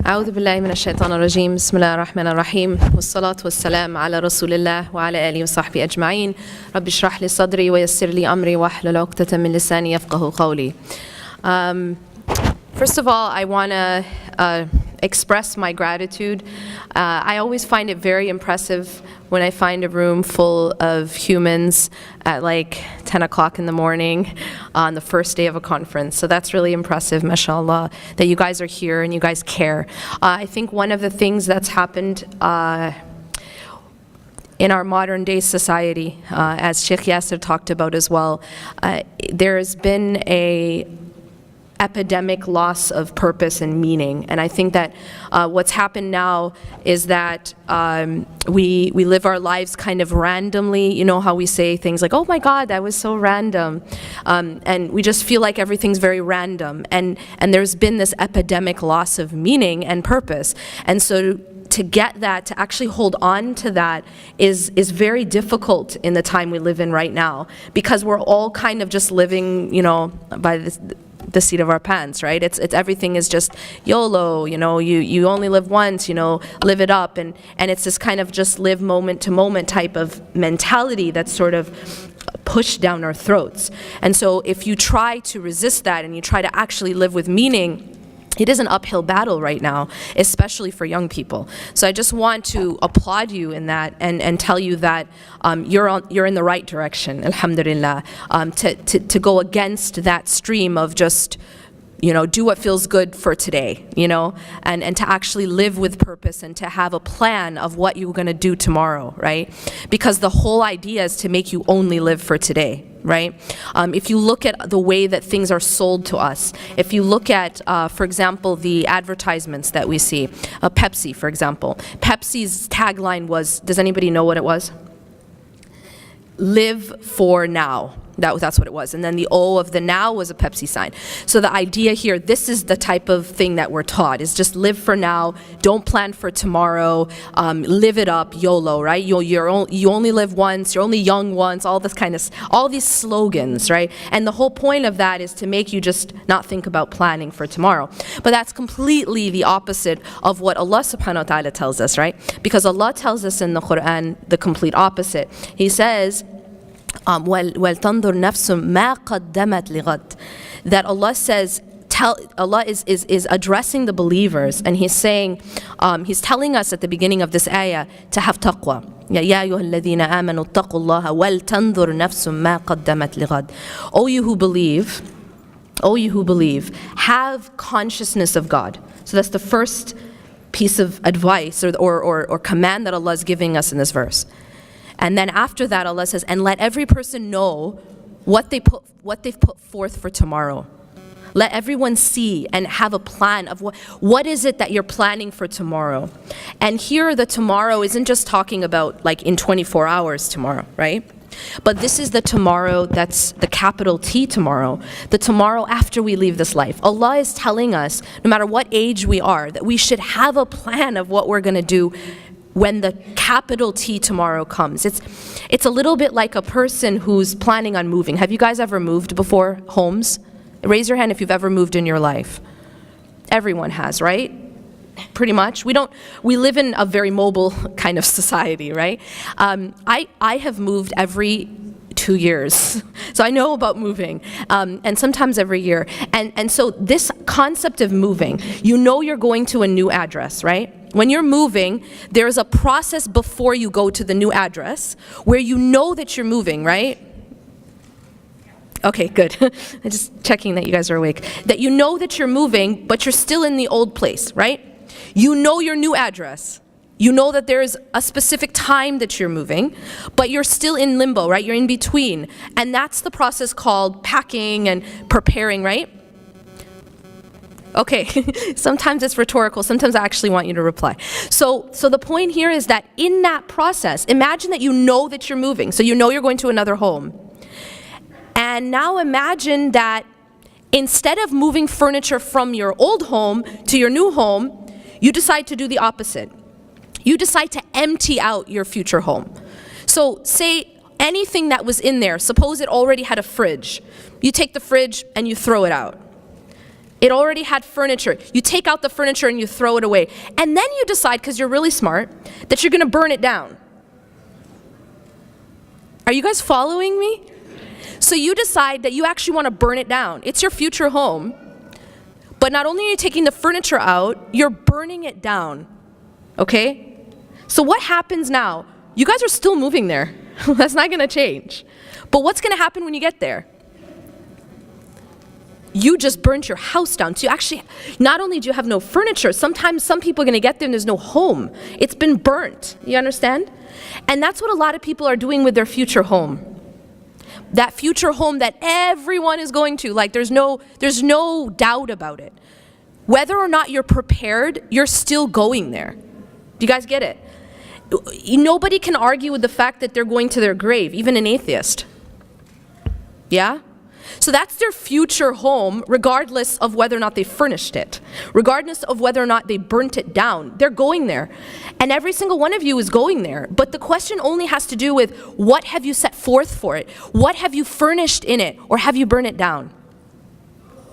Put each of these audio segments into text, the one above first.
أعوذ بالله من الشيطان الرجيم بسم الله الرحمن الرحيم والصلاة والسلام على رسول الله وعلى آله وصحبه أجمعين رب اشرح لي صدري ويسر لي أمري واحلل عقدة من لساني يفقهوا قولي. First of all, I want to express my gratitude. I always find it very impressive when I find a room full of humans at like 10 o'clock in the morning on the first day of a conference. So that's really impressive, mashallah, that you guys are here and you guys care. I think one of the things that's happened in our modern day society, as Sheikh Yasser talked about as well, there's been a epidemic loss of purpose and meaning. And I think that what's happened now is that we live our lives kind of randomly. You know how we say things like, oh my God, that was so random. And we just feel like everything's very random. And there's been this epidemic loss of meaning and purpose. And so to get that, to actually hold on to that is very difficult in the time we live in right now, because we're all kind of just living, you know, by the seat of our pants, right? It's everything is just YOLO, you know, you only live once, you know, live it up, and it's this kind of just live moment to moment type of mentality that's sort of pushed down our throats. And so if you try to resist that and you try to actually live with meaning, it is an uphill battle right now, especially for young people. So I just want to applaud you in that and tell you that you're in the right direction, alhamdulillah, to go against that stream of just, you know, do what feels good for today, you know, and to actually live with purpose and to have a plan of what you're going to do tomorrow, right? Because the whole idea is to make you only live for today, right? If you look at the way that things are sold to us, if you look at, for example, the advertisements that we see, Pepsi, for example. Pepsi's tagline was, does anybody know what it was? Live for now. That's what it was. And then the O of the now was a Pepsi sign. So the idea here, this is the type of thing that we're taught, is just live for now, don't plan for tomorrow, live it up, YOLO, right? You only live once, you're only young once, all this kind of, all these slogans, right? And the whole point of that is to make you just not think about planning for tomorrow. But that's completely the opposite of what Allah subhanahu wa ta'ala tells us, right? Because Allah tells us in the Quran the complete opposite. He says, وَلْتَنْظُرْ نَفْسٌ مَا قَدَّمَتْ لِغَدٍ. That Allah says, Allah is addressing the believers, and He's saying, He's telling us at the beginning of this ayah to have taqwa. يَا أَيُّهَا الَّذِينَ آمَنُوا اتَّقُوا اللَّهَ وَلْتَنْظُرْ نَفْسٌ مَا قَدَّمَتْ لِغَدٍ. O you who believe, have consciousness of God. So that's the first piece of advice or command that Allah is giving us in this verse. And then after that, Allah says, and let every person know what they've put forth for tomorrow. Let everyone see and have a plan of what is it that you're planning for tomorrow. And here the tomorrow isn't just talking about like in 24 hours tomorrow, right? But this is the tomorrow that's the capital T tomorrow, the tomorrow after we leave this life. Allah is telling us, no matter what age we are, that we should have a plan of what we're going to do when the capital T tomorrow comes. It's a little bit like a person who's planning on moving. Have you guys ever moved before, homes? Raise your hand if you've ever moved in your life. Everyone has, right? Pretty much. We live in a very mobile kind of society, right? I have moved every 2 years. So I know about moving, and sometimes every year. And so this concept of moving, you know you're going to a new address, right? When you're moving, there's a process before you go to the new address where you know that you're moving, right? Okay, good. I'm just checking that you guys are awake. That you know that you're moving, but you're still in the old place, right? You know your new address. You know that there is a specific time that you're moving, but you're still in limbo, right? You're in between. And that's the process called packing and preparing, right? Okay, sometimes it's rhetorical, sometimes I actually want you to reply. So the point here is that in that process, imagine that you know that you're moving, so you know you're going to another home. And now imagine that instead of moving furniture from your old home to your new home, you decide to do the opposite. You decide to empty out your future home. So say anything that was in there, suppose it already had a fridge. You take the fridge and you throw it out. It already had furniture. You take out the furniture and you throw it away. And then you decide, because you're really smart, that you're going to burn it down. Are you guys following me? So you decide that you actually want to burn it down. It's your future home. But not only are you taking the furniture out, you're burning it down. Okay? So what happens now? You guys are still moving there. That's not going to change. But what's going to happen when you get there? You just burnt your house down. So you actually, not only do you have no furniture, sometimes some people are going to get there and there's no home. It's been burnt. You understand? And that's what a lot of people are doing with their future home. That future home that everyone is going to, like there's no doubt about it. Whether or not you're prepared, you're still going there. Do you guys get it? Nobody can argue with the fact that they're going to their grave, even an atheist. Yeah? So that's their future home, regardless of whether or not they furnished it, regardless of whether or not they burnt it down. They're going there. And every single one of you is going there. But the question only has to do with, what have you set forth for it? What have you furnished in it? Or have you burned it down?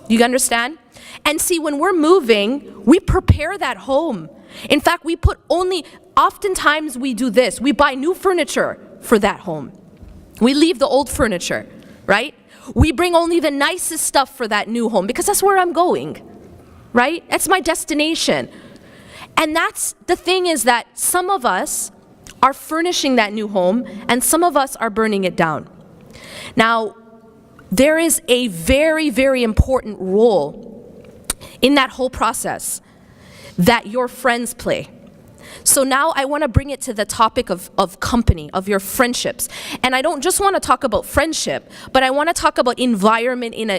You understand? And see, when we're moving, we prepare that home. In fact, oftentimes we do this. We buy new furniture for that home. We leave the old furniture, right? We bring only the nicest stuff for that new home because that's where I'm going, right? That's my destination. And that's the thing, is that some of us are furnishing that new home and some of us are burning it down. Now, there is a very, very important role in that whole process that your friends play. So now I want to bring it to the topic of company, of your friendships. And I don't just want to talk about friendship, but I want to talk about environment in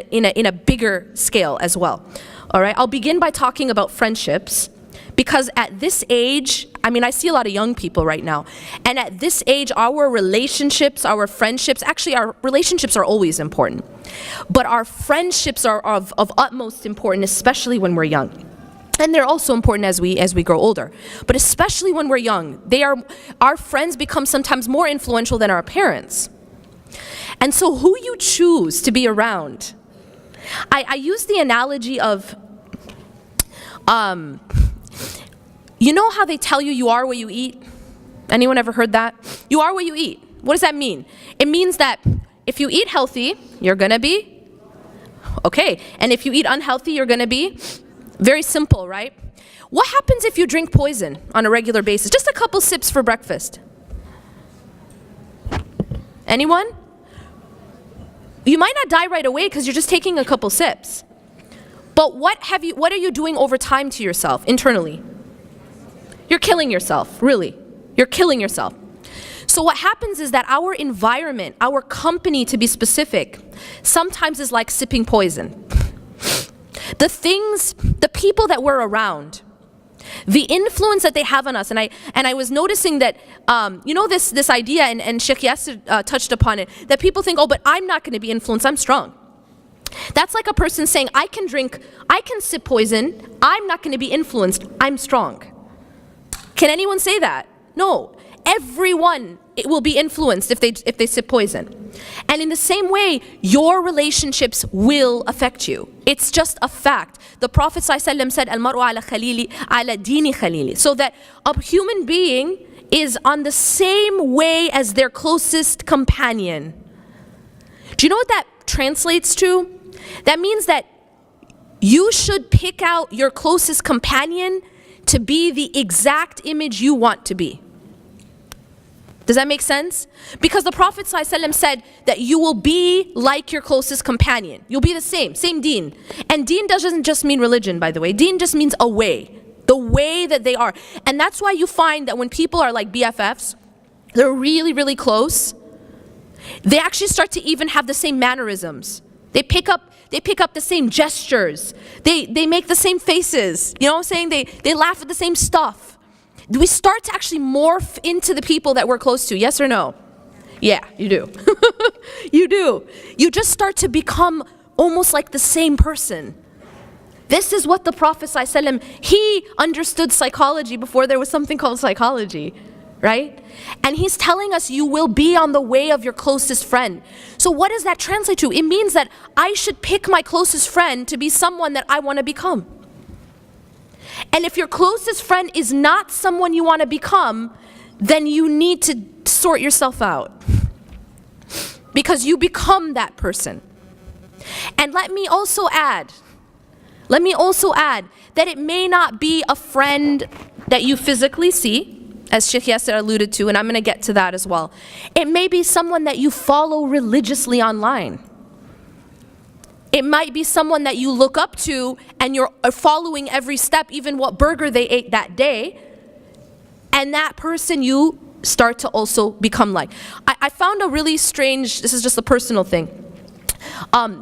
a bigger scale as well. All right, I'll begin by talking about friendships, because at this age, I see a lot of young people right now, and at this age, our relationships, our friendships, actually our relationships are always important, but our friendships are of utmost importance, especially when we're young. And they're also important as we grow older. But especially when we're young, our friends become sometimes more influential than our parents. And so who you choose to be around. I use the analogy of, you know how they tell you are what you eat? Anyone ever heard that? You are what you eat. What does that mean? It means that if you eat healthy, you're gonna be okay. And if you eat unhealthy, you're gonna be very simple, right? What happens if you drink poison on a regular basis? Just a couple sips for breakfast. Anyone? You might not die right away because you're just taking a couple sips. But what are you doing over time to yourself internally? You're killing yourself, really. You're killing yourself. So what happens is that our environment, our company to be specific, sometimes is like sipping poison. The people that we're around, the influence that they have on us, and I was noticing that, this idea, and Sheikh Yasir touched upon it, that people think, oh, but I'm not going to be influenced, I'm strong. That's like a person saying, I can sip poison, I'm not going to be influenced, I'm strong. Can anyone say that? No. Everyone will be influenced if they sip poison. And in the same way, your relationships will affect you. It's just a fact. The Prophet ﷺ said, Al-Mar'u ala khalili, ala dini khalili. So that a human being is on the same way as their closest companion. Do you know what that translates to? That means that you should pick out your closest companion to be the exact image you want to be. Does that make sense? Because the Prophet ﷺ said that you will be like your closest companion. You'll be the same deen. And deen doesn't just mean religion, by the way. Deen just means a way. The way that they are. And that's why you find that when people are like BFFs, they're really, really close, they actually start to even have the same mannerisms. They pick up the same gestures. They make the same faces. You know what I'm saying? They laugh at the same stuff. We start to actually morph into the people that we're close to, yes or no? Yeah, you do. You do. You just start to become almost like the same person. This is what the Prophet ﷺ, he understood psychology before there was something called psychology. right? And he's telling us you will be on the way of your closest friend. So what does that translate to? It means that I should pick my closest friend to be someone that I want to become. And if your closest friend is not someone you want to become, then you need to sort yourself out. Because you become that person. And let me also add that it may not be a friend that you physically see, as Sheikh Yasser alluded to, and I'm going to get to that as well. It may be someone that you follow religiously online. It might be someone that you look up to and you're following every step, even what burger they ate that day. And that person you start to also become like. I found a really strange, this is just a personal thing,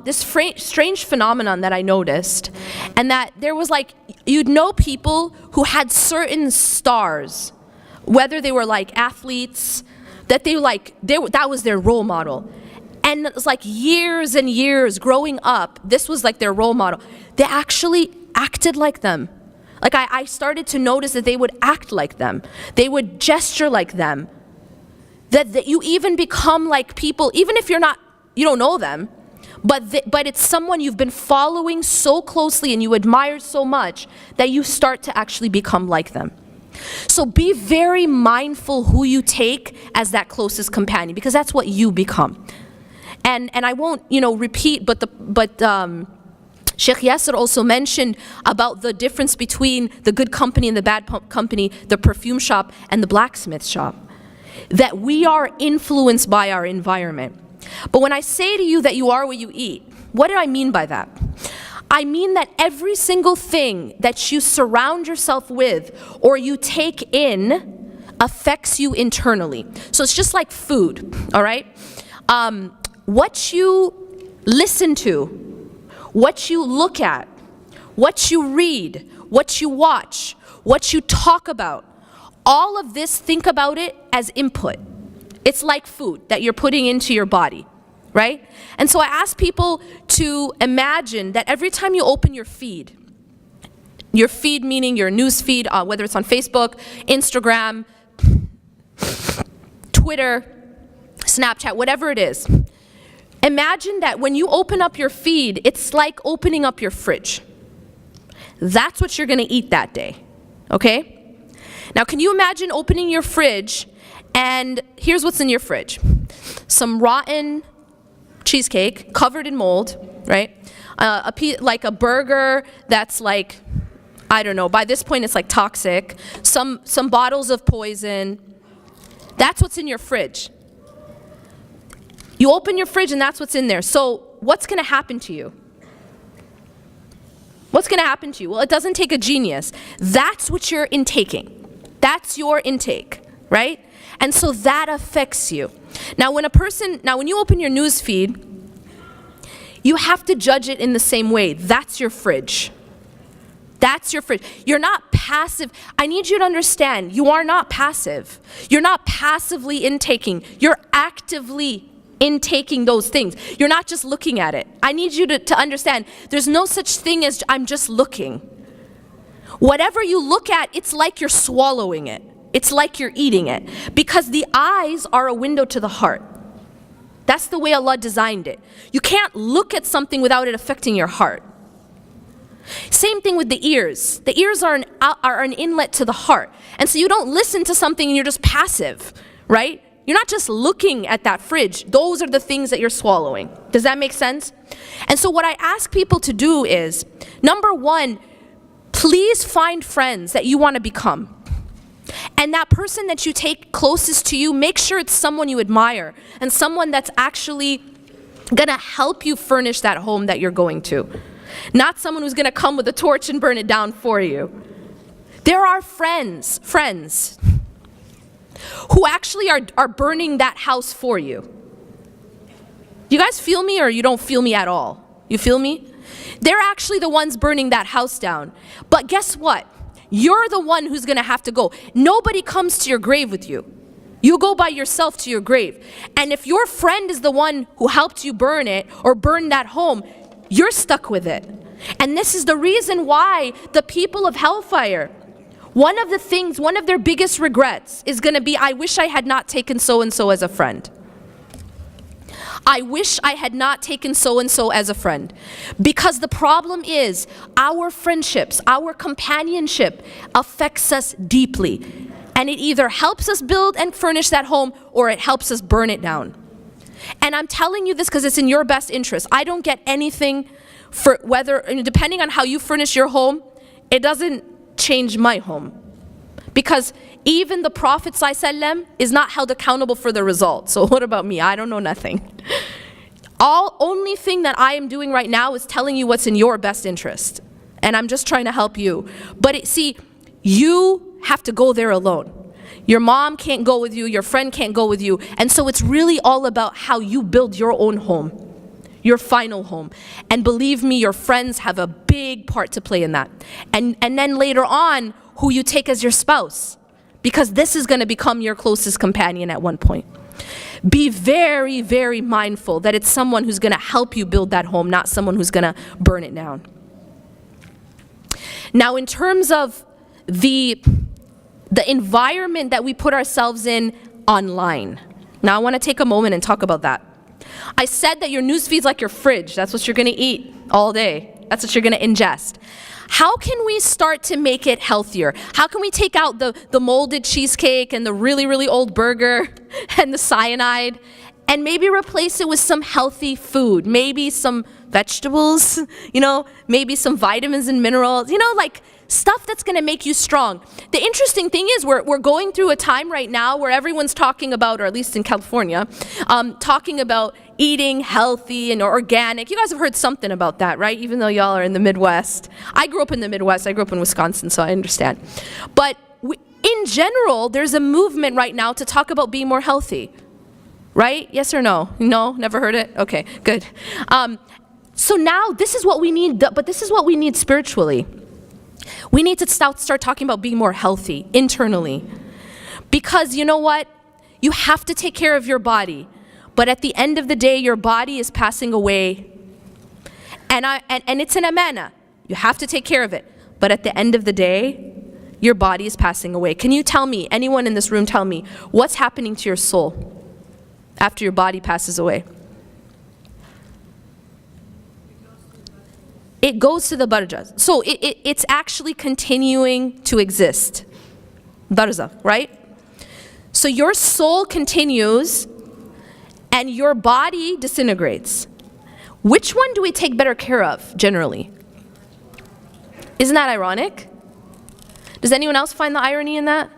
this strange phenomenon that I noticed, and that there was like, you'd know people who had certain stars, whether they were like athletes, that that was their role model. And it was like years and years growing up, this was like their role model. They actually acted like them. Like I started to notice that they would act like them. They would gesture like them. That you even become like people, even if you don't know them, but it's someone you've been following so closely and you admire so much that you start to actually become like them. So be very mindful who you take as that closest companion, because that's what you become. And I won't repeat, but Sheikh Yasser also mentioned about the difference between the good company and the bad company, the perfume shop and the blacksmith shop. That we are influenced by our environment. But when I say to you that you are what you eat, what do I mean by that? I mean that every single thing that you surround yourself with or you take in affects you internally. So it's just like food, all right? What you listen to, what you look at, what you read, what you watch, what you talk about, all of this, think about it as input. It's like food that you're putting into your body, right? And so I ask people to imagine that every time you open your feed meaning your news feed, whether it's on Facebook, Instagram, Twitter, Snapchat, whatever it is, imagine that when you open up your feed, it's like opening up your fridge. That's what you're gonna eat that day, okay? Now, can you imagine opening your fridge and here's what's in your fridge. Some rotten cheesecake covered in mold, right? Like a burger that's like, I don't know, by this point it's like toxic. Some bottles of poison. That's what's in your fridge. You open your fridge and that's what's in there. So what's gonna happen to you? What's gonna happen to you? Well, it doesn't take a genius. That's what you're intaking. That's your intake, right? And so that affects you. Now when you open your news feed, you have to judge it in the same way. That's your fridge. That's your fridge. You're not passive. I need you to understand, you are not passive. You're not passively intaking. You're actively intaking those things. You're not just looking at it. I need you to understand, there's no such thing as I'm just looking. Whatever you look at, it's like you're swallowing it. It's like you're eating it. Because the eyes are a window to the heart. That's the way Allah designed it. You can't look at something without it affecting your heart. Same thing with the ears. The ears are an inlet to the heart. And so you don't listen to something and you're just passive, right? You're not just looking at that fridge. Those are the things that you're swallowing. Does that make sense? And so what I ask people to do is, number one, please find friends that you want to become. And that person that you take closest to you, make sure it's someone you admire and someone that's actually gonna help you furnish that home that you're going to. Not someone who's gonna come with a torch and burn it down for you. There are friends who actually are burning that house for you. You guys feel me or you don't feel me at all? You feel me? They're actually the ones burning that house down. But guess what? You're the one who's gonna have to go. Nobody comes to your grave with you. You go by yourself to your grave. And if your friend is the one who helped you burn it or burn that home, you're stuck with it. And this is the reason why the people of hellfire One of the things, one of their biggest regrets is going to be, I wish I had not taken so-and-so as a friend. I wish I had not taken so-and-so as a friend. Because the problem is, our friendships, our companionship affects us deeply. And it either helps us build and furnish that home, or it helps us burn it down. And I'm telling you this because it's in your best interest. I don't get anything for whether, depending on how you furnish your home, it doesn't change my home. Because even the Prophet ﷺ is not held accountable for the result. So what about me? I don't know nothing. Only thing that I am doing right now is telling you what's in your best interest. And I'm just trying to help you. But see, you have to go there alone. Your mom can't go with you, your friend can't go with you. And so it's really all about how you build your own home, your final home. And believe me, your friends have a big part to play in that. And then later on, who you take as your spouse. Because this is going to become your closest companion at one point. Be very, very mindful that it's someone who's going to help you build that home, not someone who's going to burn it down. Now, in terms of the environment that we put ourselves in online. Now, I want to take a moment and talk about that. I said that your news feed's like your fridge. That's what you're going to eat all day. That's what you're going to ingest. How can we start to make it healthier? How can we take out the molded cheesecake and the really, really old burger and the cyanide and maybe replace it with some healthy food? Maybe some vegetables, maybe some vitamins and minerals, like stuff that's going to make you strong. The interesting thing is we're going through a time right now where everyone's talking about, or at least in California, talking about eating healthy and organic. You guys have heard something about that, right? Even though y'all are in the Midwest. I grew up in the Midwest. I grew up in Wisconsin, so I understand. But in general, there's a movement right now to talk about being more healthy. Right? Yes or no? No? Never heard it? Okay, good. So now this is what we need, but this is what we need spiritually. We need to start talking about being more healthy internally. Because you know what? You have to take care of your body. But at the end of the day, your body is passing away. And it's an amana. You have to take care of it. But at the end of the day, your body is passing away. Can you tell me, anyone in this room tell me, what's happening to your soul after your body passes away? It goes to the barzakh. So it's actually continuing to exist. Barzakh, right? So your soul continues and your body disintegrates. Which one do we take better care of, generally? Isn't that ironic? Does anyone else find the irony in that?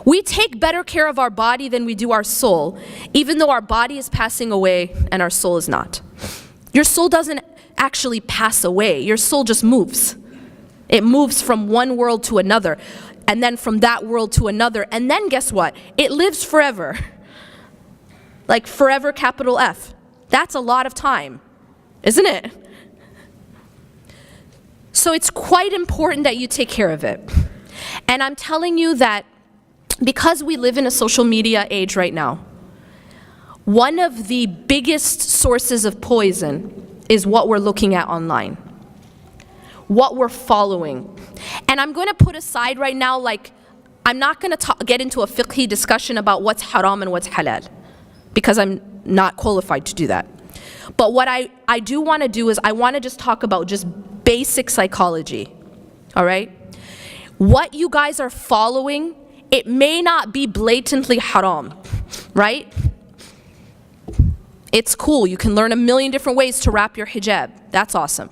We take better care of our body than we do our soul, even though our body is passing away and our soul is not. Your soul doesn't actually pass away. Your soul just moves. It moves from one world to another, and then from that world to another, and then guess what? It lives forever. Like forever, capital F. That's a lot of time, isn't it? So it's quite important that you take care of it. And I'm telling you that because we live in a social media age right now, one of the biggest sources of poison is what we're looking at online, what we're following. And I'm going to put aside right now, like, I'm not going to get into a fiqhi discussion about what's haram and what's halal, because I'm not qualified to do that. But what I do want to do is I want to just talk about just basic psychology, all right? What you guys are following, it may not be blatantly haram, right? It's cool. You can learn a million different ways to wrap your hijab. That's awesome,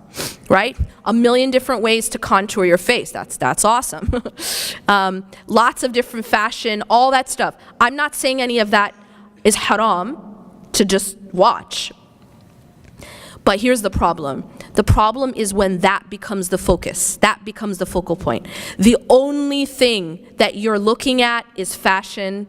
right? A million different ways to contour your face. That's awesome. Lots of different fashion, all that stuff. I'm not saying any of that is haram to just watch. But here's the problem. The problem is when that becomes the focus. That becomes the focal point. The only thing that you're looking at is fashion,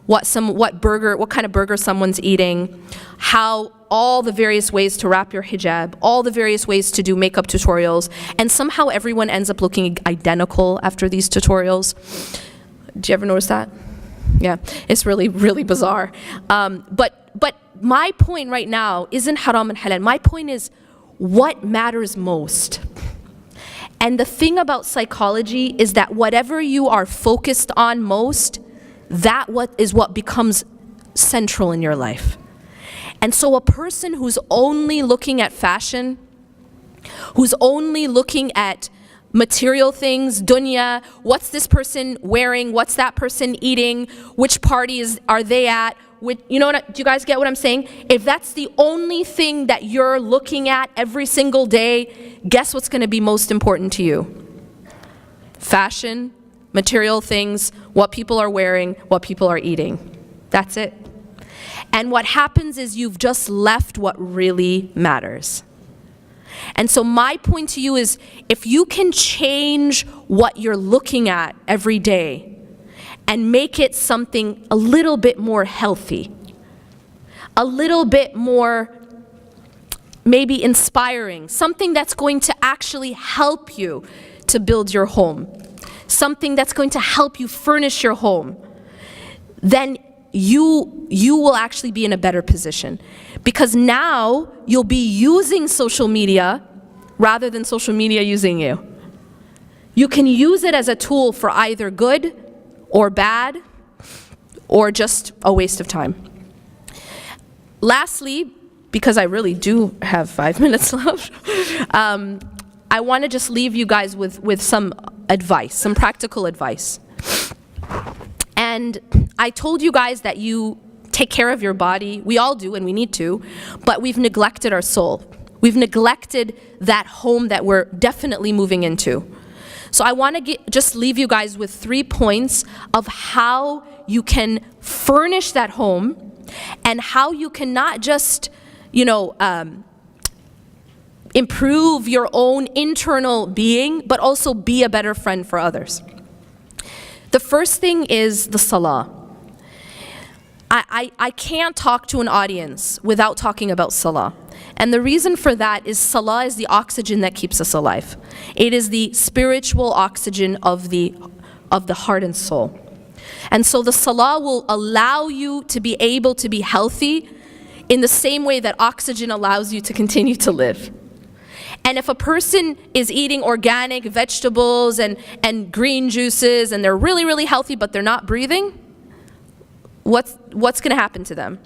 what kind of burger someone's eating, how all the various ways to wrap your hijab, all the various ways to do makeup tutorials, and somehow everyone ends up looking identical after these tutorials. Do you ever notice that? Yeah, it's really, really bizarre. But my point right now isn't haram and halal. My point is what matters most. And the thing about psychology is that whatever you are focused on most, that is what becomes central in your life. And so a person who's only looking at fashion, who's only looking at material things, dunya, what's this person wearing, what's that person eating, which parties are they at, do you guys get what I'm saying? If that's the only thing that you're looking at every single day, guess what's going to be most important to you? Fashion, material things, what people are wearing, what people are eating. That's it. And what happens is you've just left what really matters. And so my point to you is, if you can change what you're looking at every day and make it something a little bit more healthy, a little bit more maybe inspiring, something that's going to actually help you to build your home, something that's going to help you furnish your home, then you will actually be in a better position. Because now you'll be using social media rather than social media using you. You can use it as a tool for either good or bad, or just a waste of time. Lastly, because I really do have 5 minutes left, I want to just leave you guys with some advice, some practical advice. And I told you guys that you take care of your body. We all do, and we need to, but we've neglected our soul. We've neglected that home that we're definitely moving into. So I want to just leave you guys with 3 points of how you can furnish that home and how you can not just, improve your own internal being, but also be a better friend for others. The first thing is the salah. I can't talk to an audience without talking about salah. And the reason for that is salah is the oxygen that keeps us alive. It is the spiritual oxygen of the heart and soul. And so the salah will allow you to be able to be healthy in the same way that oxygen allows you to continue to live. And if a person is eating organic vegetables and green juices and they're really, really healthy but they're not breathing, what's going to happen to them?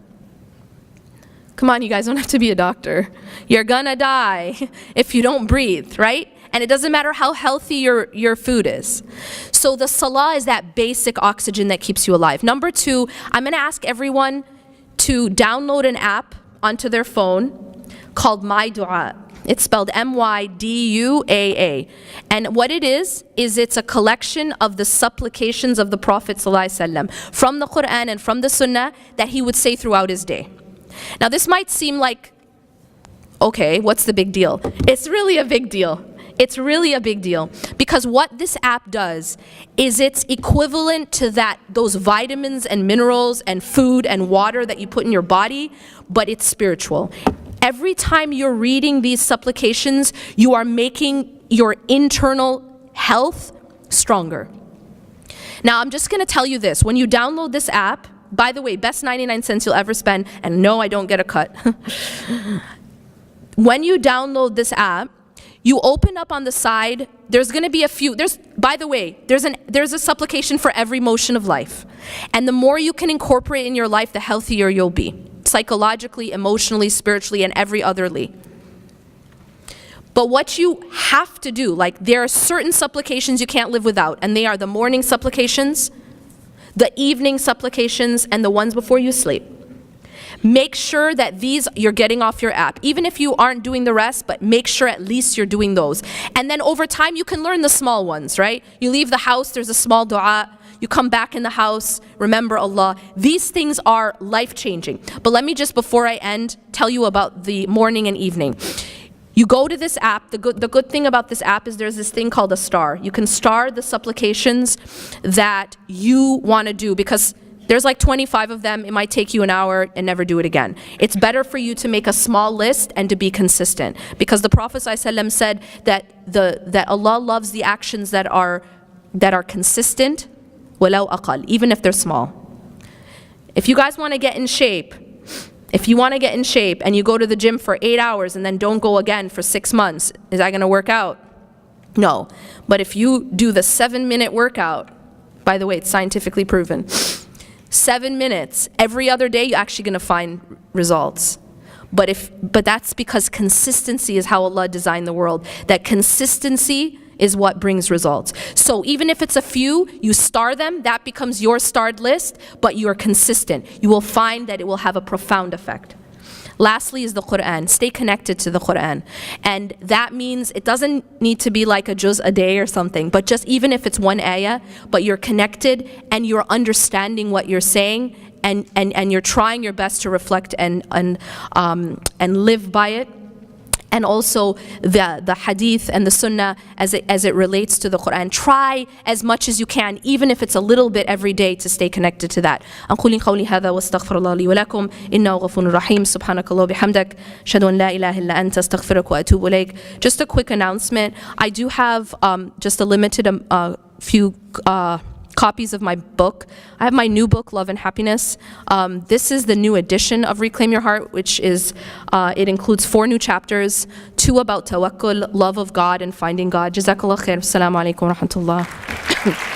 Come on, you guys don't have to be a doctor. You're gonna die if you don't breathe, right? And it doesn't matter how healthy your food is. So the salah is that basic oxygen that keeps you alive. Number 2, I'm gonna ask everyone to download an app onto their phone called MyduaA. It's spelled MyduaA. And what it is it's a collection of the supplications of the Prophet ﷺ from the Quran and from the Sunnah that he would say throughout his day. Now this might seem like, okay, what's the big deal? It's really a big deal. It's really a big deal, because what this app does is it's equivalent to those vitamins and minerals and food and water that you put in your body, but it's spiritual. Every time you're reading these supplications, you are making your internal health stronger. Now I'm just going to tell you this, when you download this app, by the way, best 99 cents you'll ever spend, and no, I don't get a cut. When you download this app, you open up on the side, there's going to be by the way, there's a supplication for every motion of life. And the more you can incorporate in your life, the healthier you'll be. Psychologically, emotionally, spiritually, and every otherly. But what you have to do, there are certain supplications you can't live without, and they are the morning supplications, the evening supplications, and the ones before you sleep. Make sure that these you're getting off your app, even if you aren't doing the rest, but make sure at least you're doing those. And then over time you can learn the small ones, right? You leave the house, there's a small dua. You come back in the house, remember Allah. These things are life-changing. But let me just, before I end, tell you about the morning and evening. You go to this app. The good thing about this app is there's this thing called a star. You can star the supplications that you want to do, because there's 25 of them. It might take you an hour and never do it again. It's better for you to make a small list and to be consistent, because the Prophet ﷺ said that Allah loves the actions that are consistent, walau aqal, even if they're small. If you guys want to get in shape, and you go to the gym for 8 hours and then don't go again for 6 months, is that going to work out? No. But if you do the 7-minute workout, by the way, it's scientifically proven, 7 minutes every other day, you're actually going to find results. But that's because consistency is how Allah designed the world. That consistency is what brings results. So even if it's a few, you star them, that becomes your starred list, but you're consistent. You will find that it will have a profound effect. Lastly is the Quran. Stay connected to the Quran. And that means it doesn't need to be like a juz a day or something, but just even if it's one ayah, but you're connected and you're understanding what you're saying, and you're trying your best to reflect and live by it. And also the hadith and the sunnah as it relates to the Quran. Try as much as you can, even if it's a little bit every day, to stay connected to that. أقول قولي هذا واستغفر الله لي ولكم إنه غفور رحيم سبحانك الله وبحمدك أشهد أن لا إله إلا أنت أستغفرك وأتوب إليك. Just a quick announcement. I do have just a limited few copies of my book. I have my new book, Love and Happiness. This is the new edition of Reclaim Your Heart, which is, it includes 4 new chapters, 2 about tawakkul, love of God and finding God. Jazakallah khair. Assalamu alaikum wa rahmatullah.